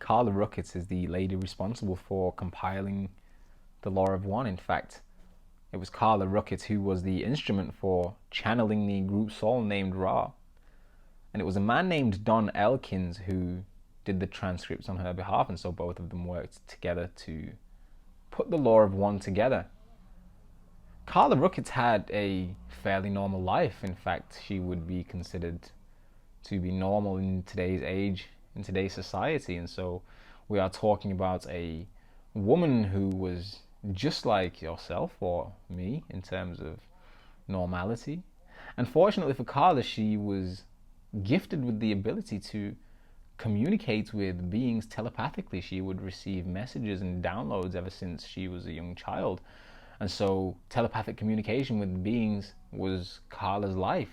Carla Rueckert is the lady responsible for compiling the Law of One. In fact, it was Carla Rueckert who was the instrument for channeling the group soul named Ra. And it was a man named Don Elkins who did the transcripts on her behalf, and so both of them worked together to put the Law of One together. Carla Rueckert had a fairly normal life. In fact, she would be considered to be normal in today's age, in today's society. And so we are talking about a woman who was just like yourself or me in terms of normality. Unfortunately for Carla, she was gifted with the ability to communicate with beings telepathically. She would receive messages and downloads ever since she was a young child. And so telepathic communication with beings was Carla's life.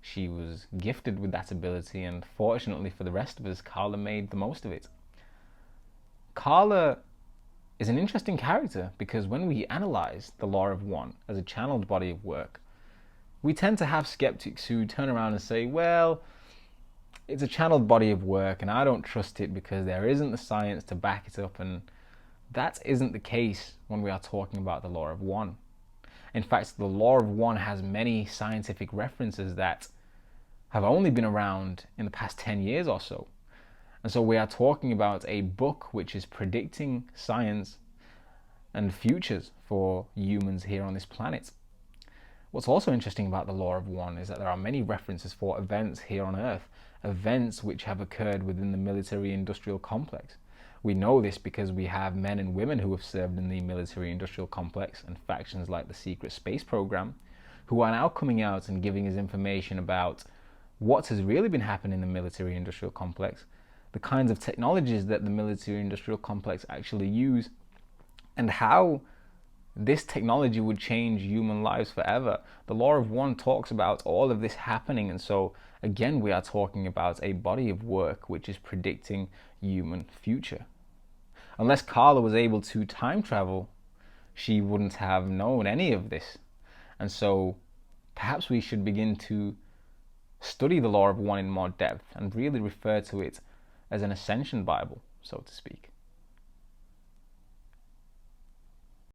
She was gifted with that ability, and fortunately for the rest of us, Carla made the most of it. Carla is an interesting character because when we analyze the Law of One as a channeled body of work, we tend to have skeptics who turn around and say, well, it's a channeled body of work and I don't trust it because there isn't the science to back it up. And that isn't the case when we are talking about the Law of One. In fact, the Law of One has many scientific references that have only been around in the past 10 years or so. And so we are talking about a book which is predicting science and futures for humans here on this planet. What's also interesting about the Law of One is that there are many references for events here on Earth, events which have occurred within the military-industrial complex. We know this because we have men and women who have served in the military-industrial complex and factions like the secret space program, who are now coming out and giving us information about what has really been happening in the military-industrial complex, the kinds of technologies that the military-industrial complex actually use, and how this technology would change human lives forever. The Law of One talks about all of this happening, and so again we are talking about a body of work which is predicting human future. Unless Carla was able to time travel, she wouldn't have known any of this. And so perhaps we should begin to study the Law of One in more depth and really refer to it as an ascension Bible, so to speak.